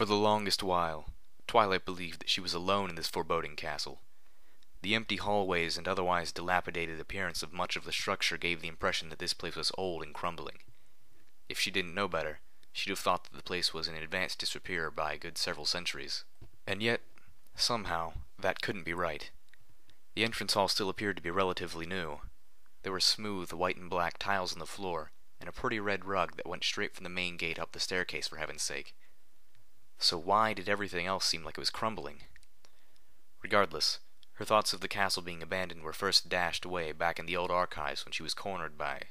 For the longest while, Twilight believed that she was alone in this foreboding castle. The empty hallways and otherwise dilapidated appearance of much of the structure gave the impression that this place was old and crumbling. If she didn't know better, she'd have thought that the place was in advanced disrepair by a good several centuries. And yet, somehow, that couldn't be right. The entrance hall still appeared to be relatively new. There were smooth white and black tiles on the floor, and a pretty red rug that went straight from the main gate up the staircase, for heaven's sake. So why did everything else seem like it was crumbling? Regardless, her thoughts of the castle being abandoned were first dashed away back in the old archives when she was cornered by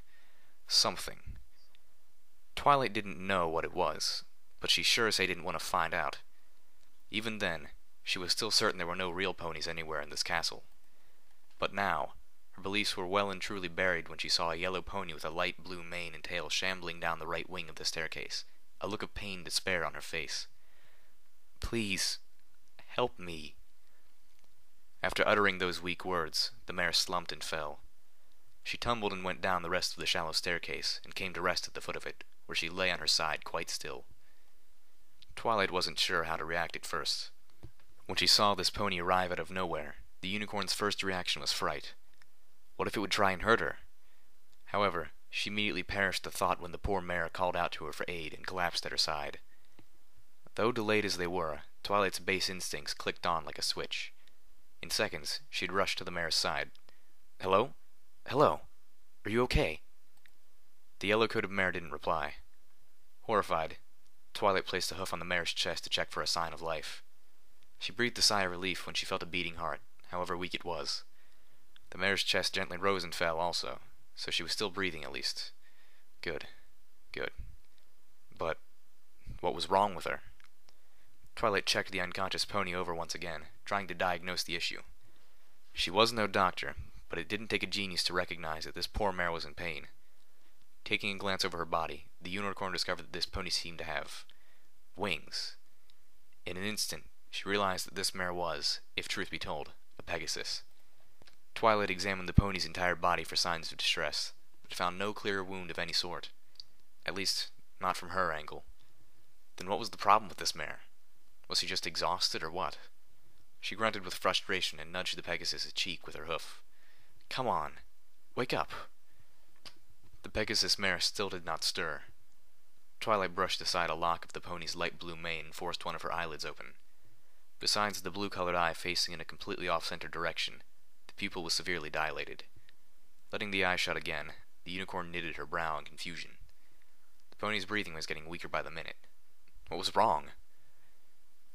something. Twilight didn't know what it was, but she sure as they didn't want to find out. Even then, she was still certain there were no real ponies anywhere in this castle. But now, her beliefs were well and truly buried when she saw a yellow pony with a light blue mane and tail shambling down the right wing of the staircase, a look of pained despair on her face. "Please, help me." After uttering those weak words, the mare slumped and fell. She tumbled and went down the rest of the shallow staircase, and came to rest at the foot of it, where she lay on her side quite still. Twilight wasn't sure how to react at first. When she saw this pony arrive out of nowhere, the unicorn's first reaction was fright. What if it would try and hurt her? However, she immediately perished the thought when the poor mare called out to her for aid and collapsed at her side. Though delayed as they were, Twilight's base instincts clicked on like a switch. In seconds, she'd rushed to the mare's side. "Hello? Hello? Are you okay?" The yellow-coated mare didn't reply. Horrified, Twilight placed a hoof on the mare's chest to check for a sign of life. She breathed a sigh of relief when she felt a beating heart, however weak it was. The mare's chest gently rose and fell also, so she was still breathing at least. Good. Good. But what was wrong with her? Twilight checked the unconscious pony over once again, trying to diagnose the issue. She was no doctor, but it didn't take a genius to recognize that this poor mare was in pain. Taking a glance over her body, the unicorn discovered that this pony seemed to have wings. In an instant, she realized that this mare was, if truth be told, a Pegasus. Twilight examined the pony's entire body for signs of distress, but found no clear wound of any sort. At least, not from her angle. Then what was the problem with this mare? Was he just exhausted, or what? She grunted with frustration and nudged the Pegasus' cheek with her hoof. "Come on. Wake up." The Pegasus mare still did not stir. Twilight brushed aside a lock of the pony's light blue mane and forced one of her eyelids open. Besides the blue-colored eye facing in a completely off-center direction, the pupil was severely dilated. Letting the eye shut again, the unicorn knitted her brow in confusion. The pony's breathing was getting weaker by the minute. What was wrong?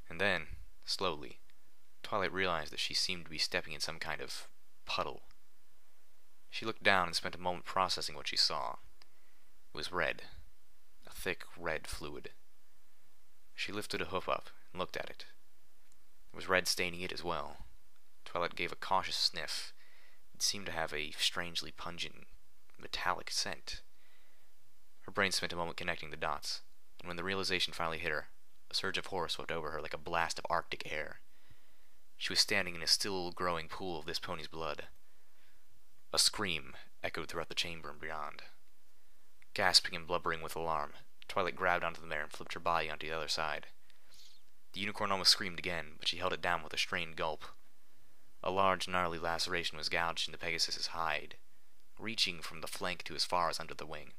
And then, slowly, Twilight realized that she seemed to be stepping in some kind of puddle. She looked down and spent a moment processing what she saw. It was red. A thick, red fluid. She lifted a hoof up and looked at it. There was red staining it as well. Twilight gave a cautious sniff. It seemed to have a strangely pungent, metallic scent. Her brain spent a moment connecting the dots, and when the realization finally hit her, a surge of horror swept over her like a blast of Arctic air. She was standing in a still-growing pool of this pony's blood. A scream echoed throughout the chamber and beyond. Gasping and blubbering with alarm, Twilight grabbed onto the mare and flipped her body onto the other side. The unicorn almost screamed again, but she held it down with a strained gulp. A large, gnarly laceration was gouged into Pegasus's hide, reaching from the flank to as far as under the wing.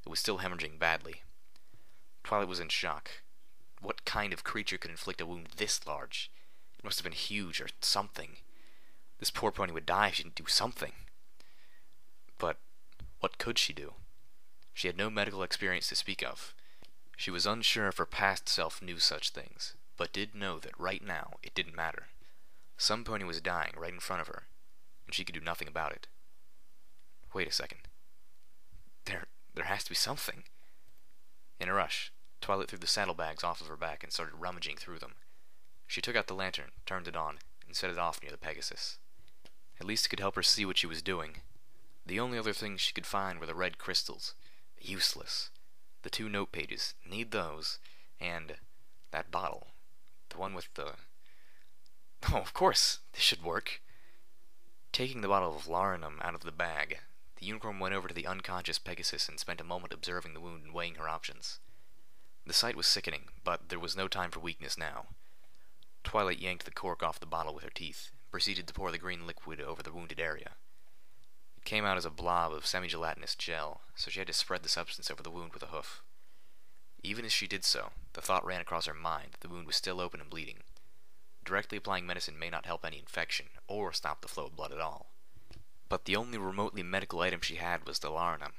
It was still hemorrhaging badly. Twilight was in shock. What kind of creature could inflict a wound this large? It must have been huge or something. This poor pony would die if she didn't do something. But what could she do? She had no medical experience to speak of. She was unsure if her past self knew such things, but did know that right now it didn't matter. Some pony was dying right in front of her, and she could do nothing about it. Wait a second. There has to be something. In a rush, Twilight threw the saddlebags off of her back and started rummaging through them. She took out the lantern, turned it on, and set it off near the Pegasus. At least it could help her see what she was doing. The only other things she could find were the red crystals. Useless. The 2 note pages. Need those. And that bottle. The one with the... Oh, of course! This should work. Taking the bottle of laudanum out of the bag, the unicorn went over to the unconscious Pegasus and spent a moment observing the wound and weighing her options. The sight was sickening, but there was no time for weakness now. Twilight yanked the cork off the bottle with her teeth, and proceeded to pour the green liquid over the wounded area. It came out as a blob of semi-gelatinous gel, so she had to spread the substance over the wound with a hoof. Even as she did so, the thought ran across her mind that the wound was still open and bleeding. Directly applying medicine may not help any infection, or stop the flow of blood at all. But the only remotely medical item she had was the laudanum,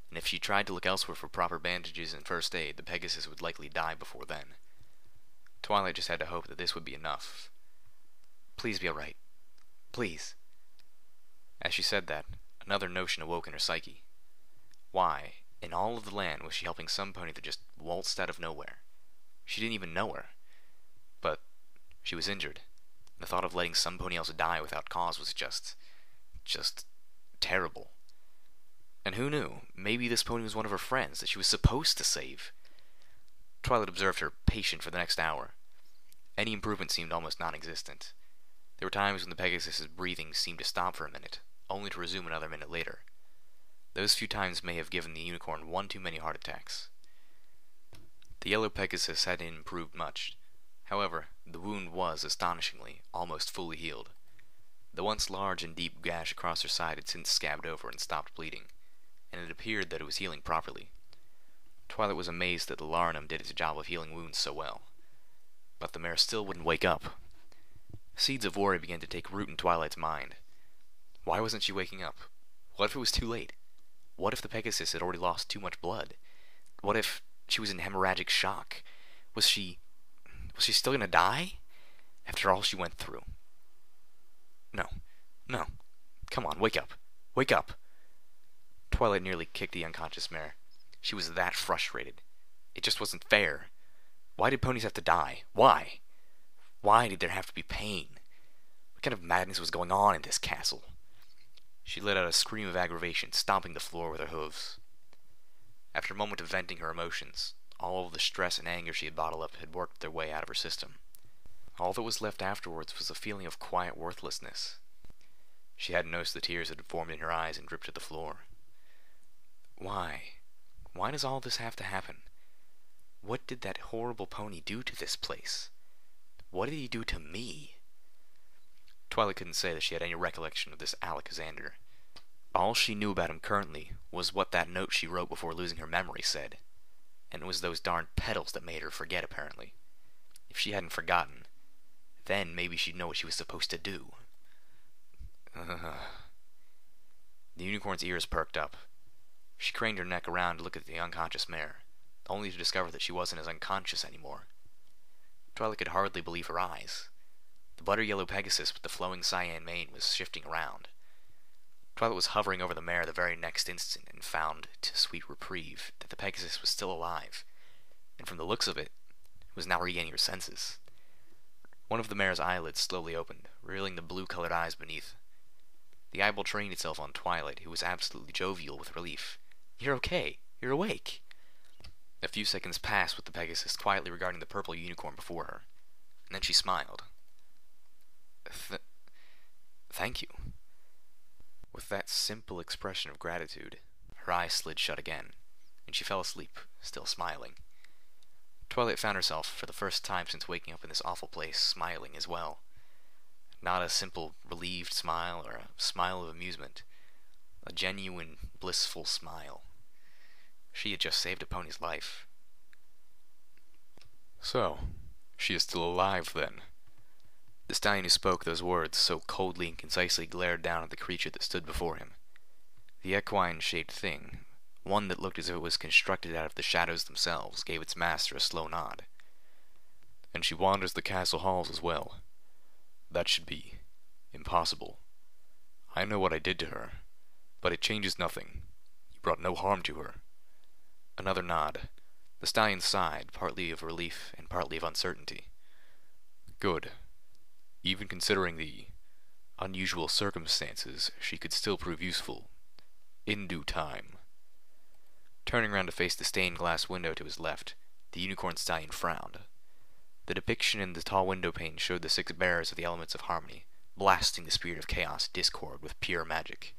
and if she tried to look elsewhere for proper bandages and first aid, the Pegasus would likely die before then. Twilight just had to hope that this would be enough. Please be alright. Please. As she said that, another notion awoke in her psyche. Why, in all of the land, was she helping some pony that just waltzed out of nowhere? She didn't even know her. But she was injured. The thought of letting some pony else die without cause was just terrible. And who knew? Maybe this pony was one of her friends that she was supposed to save. Twilight observed her patient for the next hour. Any improvement seemed almost non-existent. There were times when the Pegasus's breathing seemed to stop for a minute, only to resume another minute later. Those few times may have given the unicorn one too many heart attacks. The yellow Pegasus hadn't improved much. However, the wound was, astonishingly, almost fully healed. The once large and deep gash across her side had since scabbed over and stopped bleeding, and it appeared that it was healing properly. Twilight was amazed that the laudanum did its job of healing wounds so well. But the mare still wouldn't wake up. Seeds of worry began to take root in Twilight's mind. Why wasn't she waking up? What if it was too late? What if the Pegasus had already lost too much blood? What if she was in hemorrhagic shock? Was she still gonna die? After all she went through. No. Come on, wake up. Wake up. Twilight nearly kicked the unconscious mare. She was that frustrated. It just wasn't fair. Why did ponies have to die? Why? Why did there have to be pain? What kind of madness was going on in this castle? She let out a scream of aggravation, stomping the floor with her hooves. After a moment of venting her emotions, all of the stress and anger she had bottled up had worked their way out of her system. All that was left afterwards was a feeling of quiet worthlessness. She hadn't noticed the tears that had formed in her eyes and dripped to the floor. Why? Why does all this have to happen? What did that horrible pony do to this place? What did he do to me? Twilight couldn't say that she had any recollection of this Alexander. All she knew about him currently was what that note she wrote before losing her memory said. And it was those darn petals that made her forget, apparently. If she hadn't forgotten, then maybe she'd know what she was supposed to do. The unicorn's ears perked up. She craned her neck around to look at the unconscious mare, only to discover that she wasn't as unconscious anymore. Twilight could hardly believe her eyes. The butter-yellow Pegasus with the flowing cyan mane was shifting around. Twilight was hovering over the mare the very next instant and found, to sweet reprieve, that the Pegasus was still alive, and from the looks of it, was now regaining her senses. One of the mare's eyelids slowly opened, revealing the blue-colored eyes beneath. The eyeball trained itself on Twilight, who was absolutely jovial with relief. "You're okay. You're awake." A few seconds passed with the Pegasus quietly regarding the purple unicorn before her, and then she smiled. Thank you." With that simple expression of gratitude, her eyes slid shut again, and she fell asleep, still smiling. Twilight found herself, for the first time since waking up in this awful place, smiling as well. Not a simple, relieved smile or a smile of amusement. A genuine, blissful smile. She had just saved a pony's life. So, she is still alive, then? The stallion who spoke those words so coldly and concisely glared down at the creature that stood before him. The equine-shaped thing, one that looked as if it was constructed out of the shadows themselves, gave its master a slow nod. "And she wanders the castle halls as well. That should be impossible. I know what I did to her, but it changes nothing. You brought no harm to her." Another nod. The stallion sighed, partly of relief and partly of uncertainty. "Good. Even considering the unusual circumstances, she could still prove useful. In due time." Turning round to face the stained glass window to his left, the unicorn stallion frowned. The depiction in the tall window pane showed the 6 bearers of the elements of harmony, blasting the spirit of chaos discord with pure magic.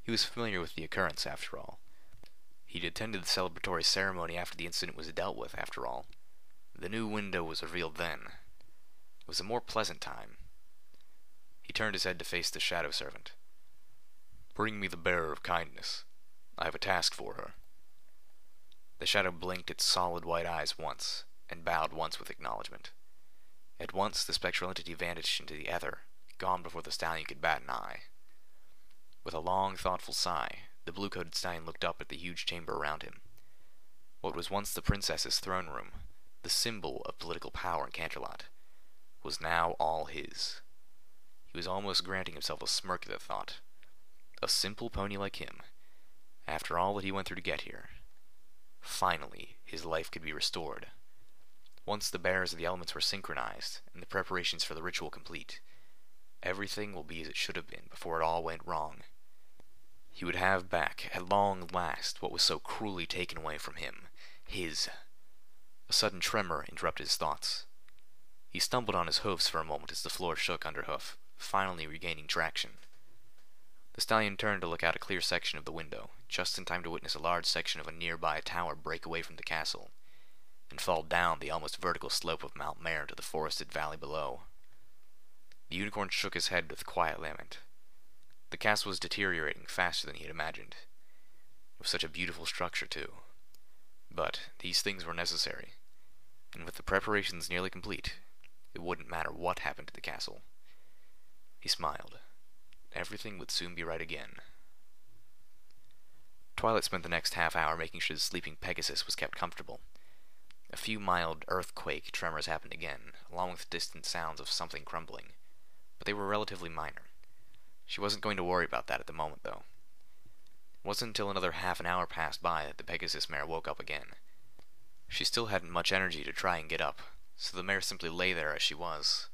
He was familiar with the occurrence, after all. He He'd attended the celebratory ceremony after the incident was dealt with, after all. The new window was revealed then. It was a more pleasant time. He turned his head to face the shadow servant. "Bring me the bearer of kindness. I have a task for her." The shadow blinked its solid white eyes once, and bowed once with acknowledgement. At once the spectral entity vanished into the ether, gone before the stallion could bat an eye. With a long, thoughtful sigh, the blue-coated stallion looked up at the huge chamber around him. What was once the princess's throne room, the symbol of political power in Canterlot, was now all his. He was almost granting himself a smirk at the thought. A simple pony like him, after all that he went through to get here. Finally, his life could be restored. Once the bearers of the elements were synchronized, and the preparations for the ritual complete, everything will be as it should have been before it all went wrong. He would have back, at long last, what was so cruelly taken away from him. His. A sudden tremor interrupted his thoughts. He stumbled on his hoofs for a moment as the floor shook under hoof, finally regaining traction. The stallion turned to look out a clear section of the window, just in time to witness a large section of a nearby tower break away from the castle, and fall down the almost vertical slope of Mount Mare to the forested valley below. The unicorn shook his head with quiet lament. The castle was deteriorating faster than he had imagined. It was such a beautiful structure, too. But these things were necessary, and with the preparations nearly complete, it wouldn't matter what happened to the castle. He smiled. Everything would soon be right again. Twilight spent the next half hour making sure the sleeping Pegasus was kept comfortable. A few mild earthquake tremors happened again, along with distant sounds of something crumbling, but they were relatively minor. She wasn't going to worry about that at the moment, though. It wasn't until another half an hour passed by that the Pegasus mare woke up again. She still hadn't much energy to try and get up, so the mare simply lay there as she was.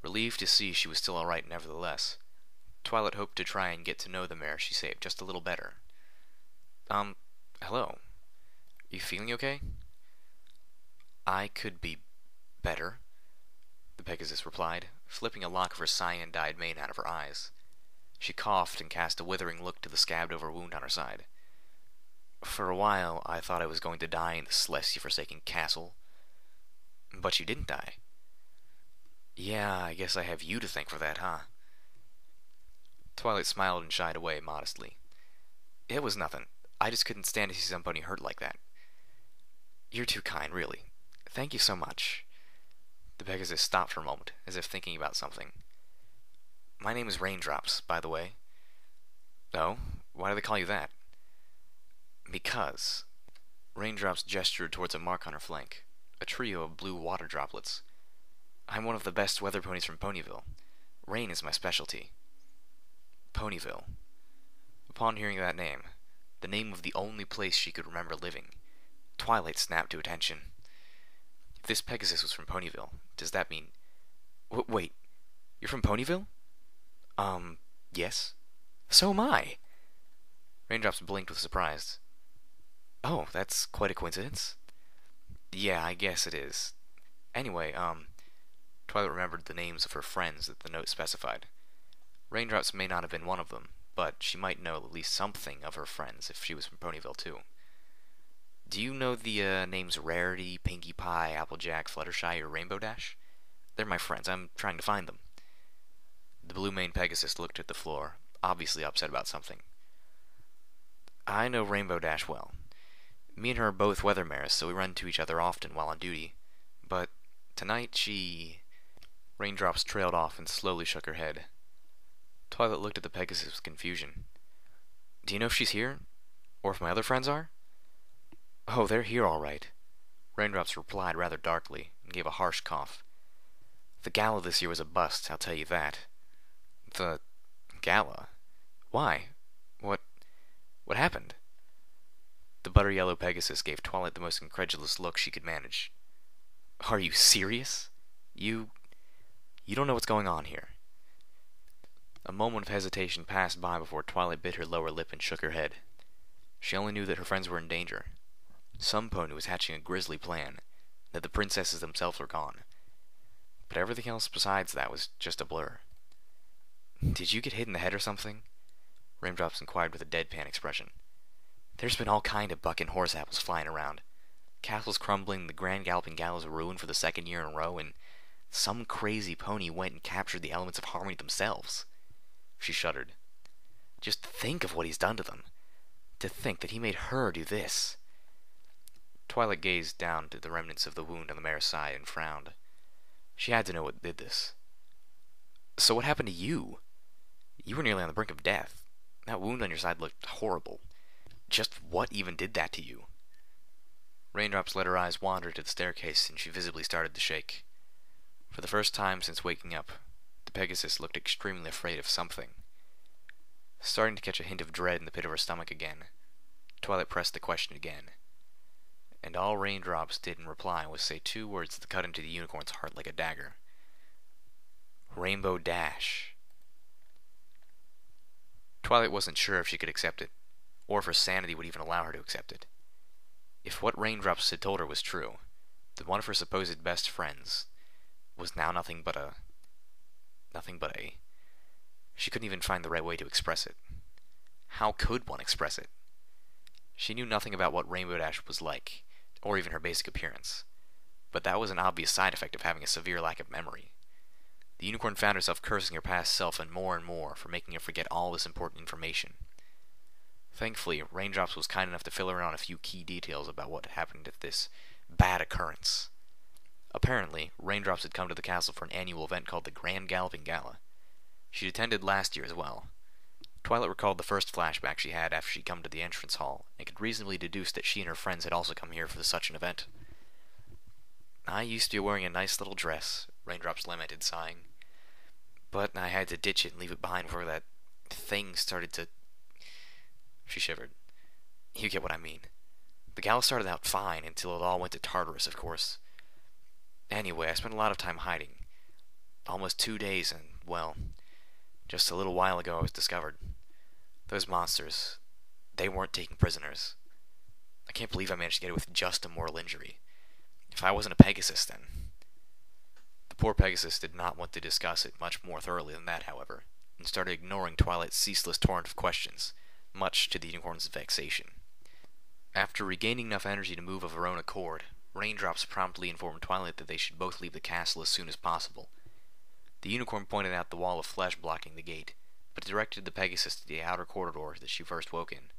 Relieved to see she was still all right nevertheless, Twilight hoped to try and get to know the mare she saved just a little better. Hello. Are you feeling okay?" "I could be better," the Pegasus replied, flipping a lock of her cyan-dyed mane out of her eyes. She coughed and cast a withering look to the scabbed-over wound on her side. "For a while, I thought I was going to die in this Celestia-forsaken castle. But you didn't die." "Yeah, I guess I have you to thank for that, huh?" Twilight smiled and shied away modestly. "It was nothing. I just couldn't stand to see somebody hurt like that." "You're too kind, really. Thank you so much." The Pegasus stopped for a moment, as if thinking about something. "My name is Raindrops, by the way." "Oh? Why do they call you that?" "Because." Raindrops gestured towards a mark on her flank, a trio of blue water droplets. "I'm one of the best weather ponies from Ponyville. Rain is my specialty." Ponyville. Upon hearing that name, the name of the only place she could remember living, Twilight snapped to attention. If this Pegasus was from Ponyville, does that mean... Wait, you're from Ponyville? Yes. So am I. Raindrops blinked with surprise. "Oh, that's quite a coincidence." "Yeah, I guess it is. Anyway, Twilight remembered the names of her friends that the note specified. Raindrops may not have been one of them, but she might know at least something of her friends if she was from Ponyville, too. "Do you know the names Rarity, Pinkie Pie, Applejack, Fluttershy, or Rainbow Dash? They're my friends. I'm trying to find them." The blue-maned Pegasus looked at the floor, obviously upset about something. "I know Rainbow Dash well. Me and her are both weather mares, so we run into each other often while on duty. But tonight she..." Raindrops trailed off and slowly shook her head. Twilight looked at the Pegasus with confusion. "Do you know if she's here? Or if my other friends are?" "Oh, they're here all right." Raindrops replied rather darkly, and gave a harsh cough. "The gala this year was a bust, I'll tell you that." "The... gala? Why? What happened?" The butter-yellow Pegasus gave Twilight the most incredulous look she could manage. "Are you serious? You don't know what's going on here." A moment of hesitation passed by before Twilight bit her lower lip and shook her head. She only knew that her friends were in danger. Some pony was hatching a grisly plan, that the princesses themselves were gone. But everything else besides that was just a blur. "Did you get hit in the head or something?" Raindrops inquired with a deadpan expression. There's been all kind of buck and horse apples flying around. Castles crumbling, the Grand Galloping Gallows ruined for the second year in a row, and some crazy pony went and captured the elements of harmony themselves. She shuddered. Just think of what he's done to them. To think that he made her do this. Twilight gazed down to the remnants of the wound on the mare's side and frowned. She had to know what did this. So what happened to you? You were nearly on the brink of death. That wound on your side looked horrible. Just what even did that to you? Raindrops let her eyes wander to the staircase, and she visibly started to shake. For the first time since waking up, the Pegasus looked extremely afraid of something. Starting to catch a hint of dread in the pit of her stomach again, Twilight pressed the question again. And all Raindrops did in reply was say two words that cut into the unicorn's heart like a dagger. Rainbow Dash. Twilight wasn't sure if she could accept it, or if her sanity would even allow her to accept it. If what Raindrops had told her was true, then one of her supposed best friends was now nothing but a... She couldn't even find the right way to express it. How could one express it? She knew nothing about what Rainbow Dash was like, or even her basic appearance, but that was an obvious side effect of having a severe lack of memory. The unicorn found herself cursing her past self and more for making her forget all this important information. Thankfully, Raindrops was kind enough to fill her in on a few key details about what happened at this bad occurrence. Apparently, Raindrops had come to the castle for an annual event called the Grand Galloping Gala. She'd attended last year as well. Twilight recalled the first flashback she had after she'd come to the entrance hall, and could reasonably deduce that she and her friends had also come here for such an event. I used to be wearing a nice little dress, Raindrops lamented, sighing. But I had to ditch it and leave it behind before that thing started to... She shivered. You get what I mean. The gala started out fine until it all went to Tartarus, of course. Anyway, I spent a lot of time hiding. Almost 2 days, and, well, just a little while ago I was discovered. Those monsters, they weren't taking prisoners. I can't believe I managed to get away with just a mortal injury. If I wasn't a Pegasus, then... The poor Pegasus did not want to discuss it much more thoroughly than that, however, and started ignoring Twilight's ceaseless torrent of questions, much to the unicorn's vexation. After regaining enough energy to move of her own accord, Raindrops promptly informed Twilight that they should both leave the castle as soon as possible. The unicorn pointed out the wall of flesh blocking the gate, but directed the Pegasus to the outer corridor that she first woke in.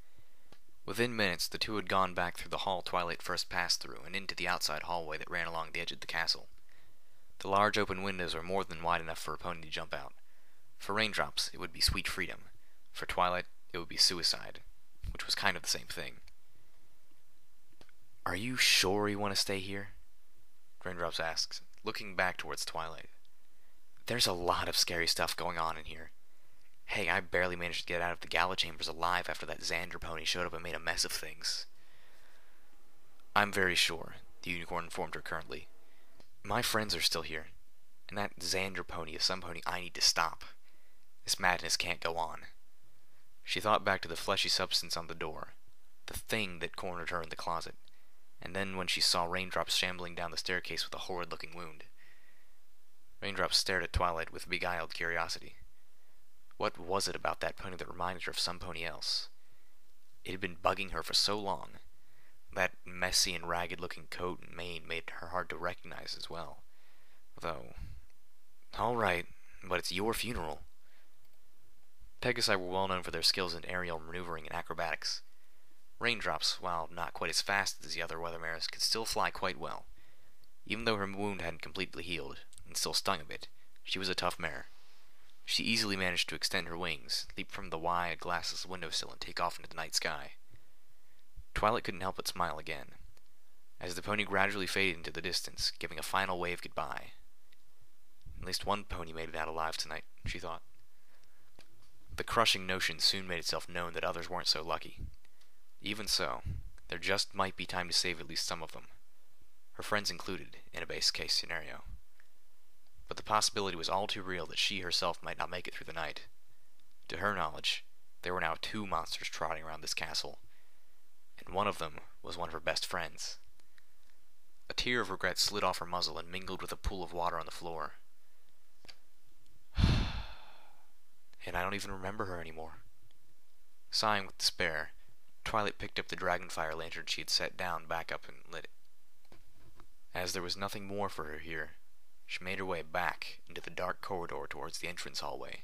Within minutes, the two had gone back through the hall Twilight first passed through and into the outside hallway that ran along the edge of the castle. The large open windows were more than wide enough for a pony to jump out. For Raindrops, it would be sweet freedom. For Twilight, it would be suicide, which was kind of the same thing. Are you sure you want to stay here? Raindrops asked, looking back towards Twilight. There's a lot of scary stuff going on in here. Hey, I barely managed to get out of the gala chambers alive after that Xander pony showed up and made a mess of things. I'm very sure, the unicorn informed her currently. My friends are still here, and that Xander pony is some pony I need to stop. This madness can't go on. She thought back to the fleshy substance on the door, the thing that cornered her in the closet, and then when she saw Raindrops shambling down the staircase with a horrid-looking wound. Raindrops stared at Twilight with beguiled curiosity. What was it about that pony that reminded her of some pony else? It had been bugging her for so long. That messy and ragged-looking coat and mane made her hard to recognize as well. Though... All right, but it's your funeral. Pegasi were well known for their skills in aerial maneuvering and acrobatics. Raindrops, while not quite as fast as the other weather mares, could still fly quite well. Even though her wound hadn't completely healed, and still stung a bit, she was a tough mare. She easily managed to extend her wings, leap from the wide, glassless windowsill, and take off into the night sky. Twilight couldn't help but smile again, as the pony gradually faded into the distance, giving a final wave goodbye. At least one pony made it out alive tonight, she thought. The crushing notion soon made itself known that others weren't so lucky. Even so, there just might be time to save at least some of them, her friends included, in a base-case scenario. But the possibility was all too real that she herself might not make it through the night. To her knowledge, there were now 2 monsters trotting around this castle, and one of them was one of her best friends. A tear of regret slid off her muzzle and mingled with a pool of water on the floor. And I don't even remember her anymore. Sighing with despair, Twilight picked up the dragonfire lantern she had set down back up and lit it. As there was nothing more for her here, she made her way back into the dark corridor towards the entrance hallway.